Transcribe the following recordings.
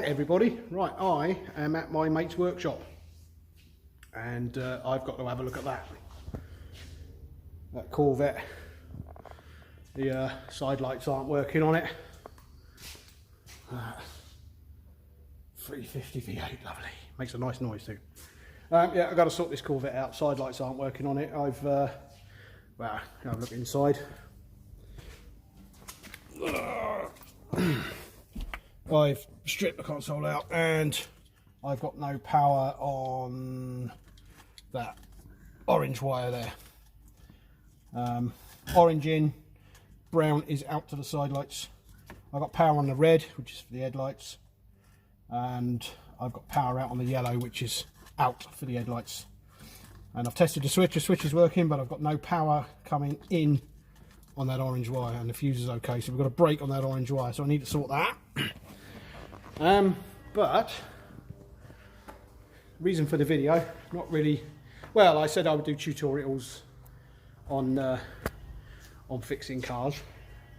everybody. Right, I am at my mate's workshop and I've got to have a look at that Corvette. The side lights aren't working on it. 350 V8, lovely. Makes a nice noise too. Yeah, I've got to sort this Corvette out. Side lights aren't working on it. I've well, have a look inside. I've stripped the console out and I've got no power on that orange wire there. Orange in, brown is out to the side lights. I've got power on the red, which is for the headlights, and I've got power out on the yellow, which is out for the headlights. And I've tested the switch is working, but I've got no power coming in on that orange wire, and the fuse is okay, so we've got a break on that orange wire, so I need to sort that. But reason for the video, not really, well, I said I would do tutorials on fixing cars,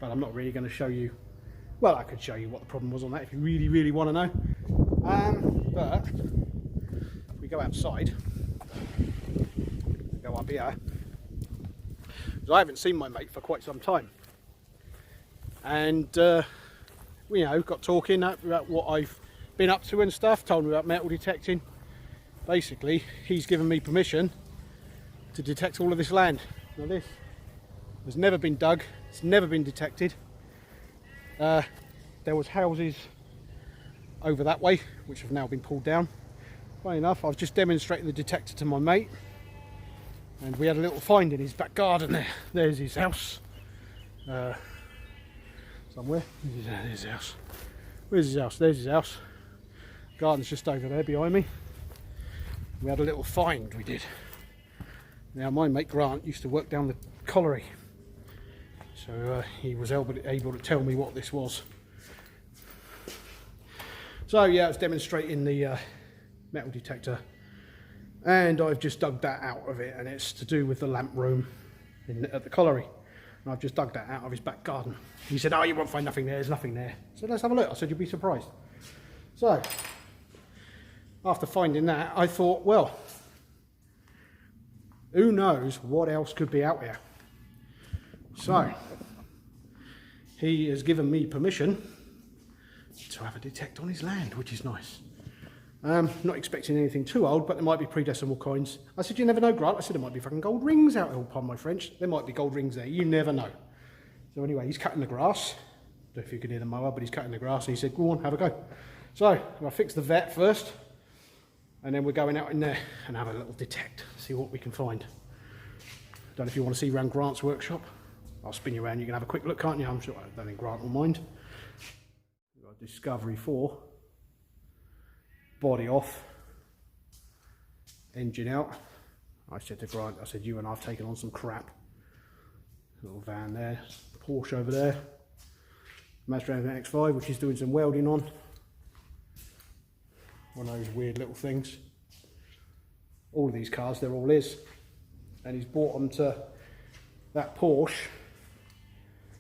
but I'm not really going to show you, well, I could show you what the problem was on that if you really want to know. But if we go outside, go up here, because I haven't seen my mate for quite some time, and you know, got talking about what I've been up to and stuff, told me about metal detecting. Basically, he's given me permission to detect all of this land. Now this has never been dug, it's never been detected. There was houses over that way, which have now been pulled down. Funny enough, I was just demonstrating the detector to my mate, and we had a little find in his back garden there. There's his house. Somewhere. There's his house. Where's his house? There's his house. Garden's just over there behind me. We had a little find, we did. Now my mate Grant used to work down the colliery, so he was able to tell me what this was. So yeah, I was demonstrating the metal detector, and I've just dug that out of it, and it's to do with the lamp room at the colliery. And I've just dug that out of his back garden. He said, oh, you won't find nothing there, there's nothing there. So let's have a look. I said, you'll be surprised. So, after finding that, I thought, well, who knows what else could be out here. So, he has given me permission to have a detect on his land, which is nice. Not expecting anything too old, but there might be pre-decimal coins. I said, you never know, Grant. I said, there might be fucking gold rings out there, pardon my French. There might be gold rings there, you never know. So anyway, he's cutting the grass. Don't know if you can hear the mower, but he's cutting the grass, and he said, go on, have a go. So, I'll fix the vette first, and then we're going out in there and have a little detect, see what we can find. Don't know if you want to see around Grant's workshop. I'll spin you around, you can have a quick look, can't you? I'm sure, I don't think Grant will mind. We've got Discovery 4. Body off, engine out. I said to Grant, I said, you and I have taken on some crap. Little van there, Porsche over there, Mazda MX-5, which he's doing some welding on. One of those weird little things. All of these cars, they're all his. And he's brought them to that Porsche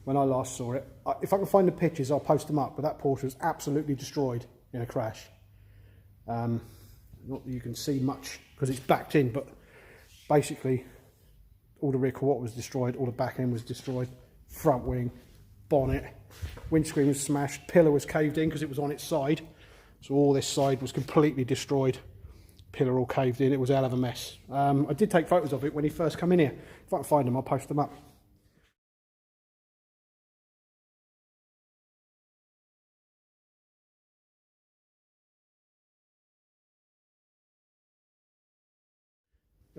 when I last saw it. If I can find the pictures, I'll post them up, but that Porsche was absolutely destroyed in a crash. Not that you can see much because it's backed in, but basically all the rear quarter was destroyed, all the back end was destroyed, front wing, bonnet, windscreen was smashed, pillar was caved in because it was on its side, so all this side was completely destroyed, pillar all caved in. It was a hell of a mess. I did take photos of it when he first come in here. If I can find them, I'll post them up.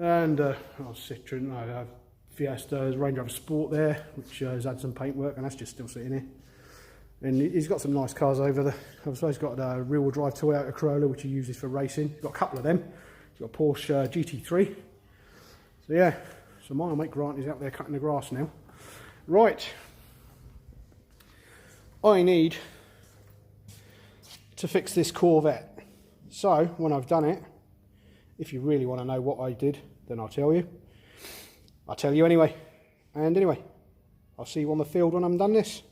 And Citroen, I have Fiesta, Range Rover Sport there, which has had some paintwork, and that's just still sitting here. And he's got some nice cars over there. Also, he's got a rear-wheel drive Toyota Corolla, which he uses for racing. He's got a couple of them. He's got a Porsche GT3. So yeah, so my mate Grant is out there cutting the grass now. Right, I need to fix this Corvette. So when I've done it, if you really want to know what I did, then I'll tell you. I'll tell you anyway. And anyway, I'll see you on the field when I'm done this.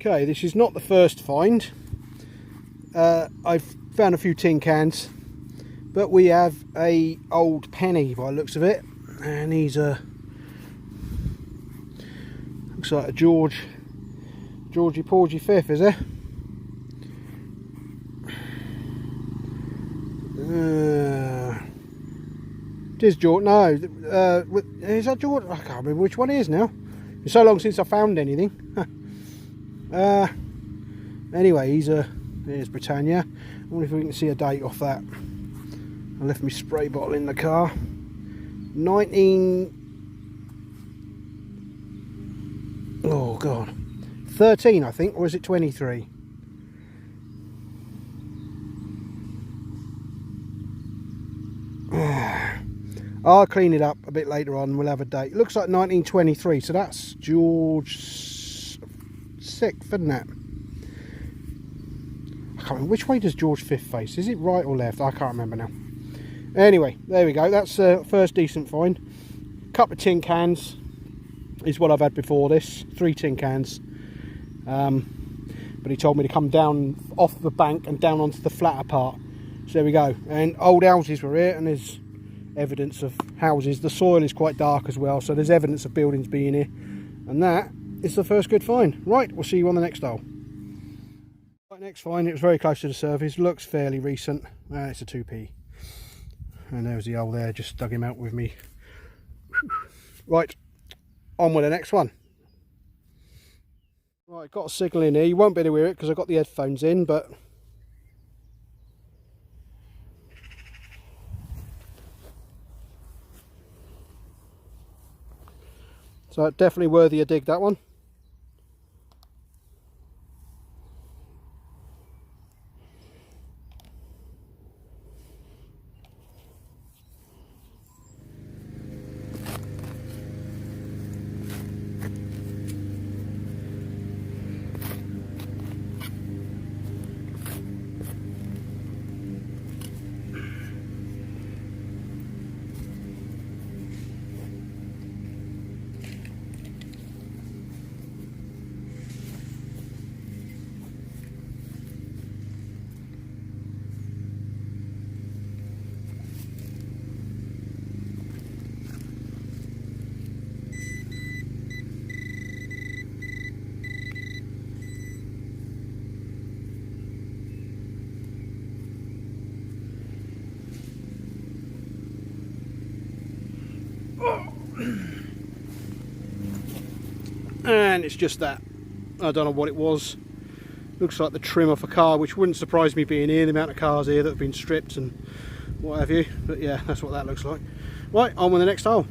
Okay, this is not the first find. I've found a few tin cans, but we have a old penny by the looks of it, and he's a looks like a Georgie Porgy Fifth, is it? It is George. No, is that George? I can't remember which one it is now. It's so long since I found anything. Anyway, here's Britannia. I wonder if we can see a date off that. I left my spray bottle in the car. 13, I think, or is it 23? I'll clean it up a bit later on and we'll have a date. It looks like 1923, so that's George 6th, isn't it? I can't remember. Which way does George 5th face? Is it right or left? I can't remember now. Anyway, there we go. That's the first decent find. Couple of tin cans is what I've had before this. 3 tin cans. But he told me to come down off the bank and down onto the flatter part. So there we go. And old houses were here, and there's evidence of houses. The soil is quite dark as well, so there's evidence of buildings being here. And that is the first good find. Right, we'll see you on the next hole. Right, next find, it was very close to the surface. Looks fairly recent. It's a 2p. And there's the hole there, just dug him out with me. Right, on with the next one. Right, got a signal in here. You won't be able to hear it because I've got the headphones in, but so definitely worthy a dig, that one. And it's just that. I don't know what it was. Looks like the trim off a car, which wouldn't surprise me being here, the amount of cars here that have been stripped and what have you. But yeah, that's what that looks like. Right, on with the next hole.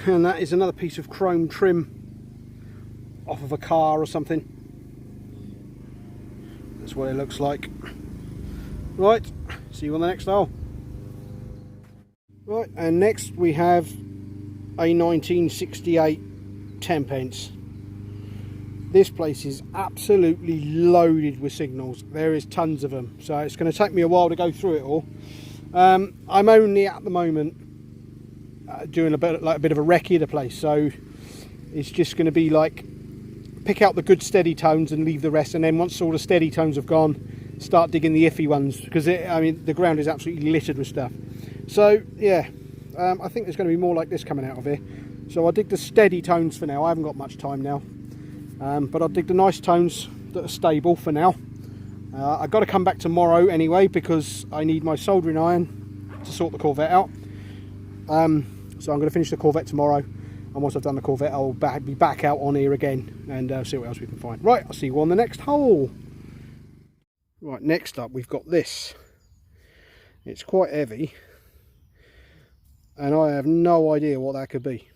And that is another piece of chrome trim off of a car or something. That's what it looks like. Right, see you on the next hole. Right, and next we have a 1968 10p. This place is absolutely loaded with signals. There is tons of them, so it's going to take me a while to go through it all. I'm only at the moment doing a bit of a recce of the place, so it's just going to be like pick out the good steady tones and leave the rest, and then once all the steady tones have gone, start digging the iffy ones, because I mean the ground is absolutely littered with stuff. So yeah, I think there's going to be more like this coming out of here. So I'll dig the steady tones for now. I haven't got much time now, but I'll dig the nice tones that are stable for now, I've got to come back tomorrow anyway because I need my soldering iron to sort the Corvette out. So I'm going to finish the Corvette tomorrow, and once I've done the Corvette I'll be back out on here again and see what else we can find. Right, I'll see you on the next hole. Right, next up we've got this. It's quite heavy and I have no idea what that could be.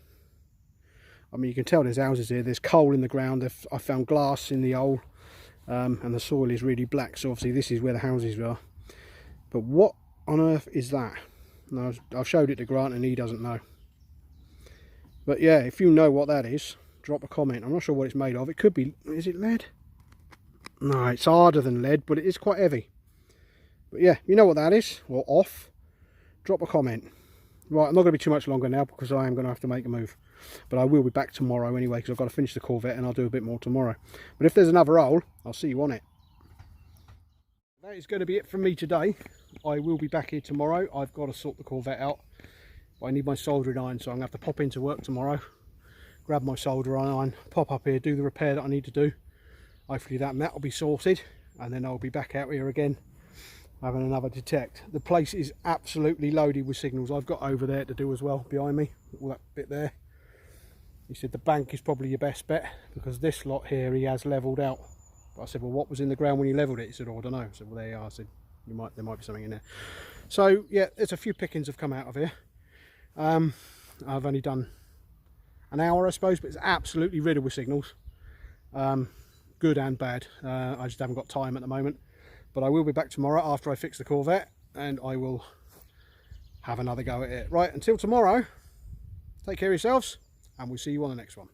I mean, you can tell there's houses here, there's coal in the ground, I found glass in the hole, and the soil is really black, so obviously this is where the houses are. But what on earth is that? No, I've showed it to Grant and he doesn't know. But yeah, if you know what that is, drop a comment. I'm not sure what it's made of. It could be, is it lead? No, it's harder than lead, but it is quite heavy. But yeah, you know what that is, or off, drop a comment. Right, I'm not going to be too much longer now because I am going to have to make a move. But I will be back tomorrow anyway because I've got to finish the Corvette and I'll do a bit more tomorrow. But if there's another hole, I'll see you on it. That is going to be it from me today. I will be back here tomorrow. I've got to sort the Corvette out. I need my soldering iron, so I'm going to have to pop into work tomorrow, grab my soldering iron, pop up here, do the repair that I need to do. Hopefully that will be sorted, and then I'll be back out here again having another detect. The place is absolutely loaded with signals. I've got over there to do as well, behind me, all that bit there. He said the bank is probably your best bet because this lot here he has levelled out. But I said, well, what was in the ground when you levelled it? He said, oh, I don't know. I said, well, there you are. I said, there might be something in there. So yeah, there's a few pickings have come out of here. I've only done an hour, I suppose, but it's absolutely riddled with signals, good and bad. I just haven't got time at the moment, but I will be back tomorrow after I fix the Corvette and I will have another go at it. Right, until tomorrow, take care of yourselves and we'll see you on the next one.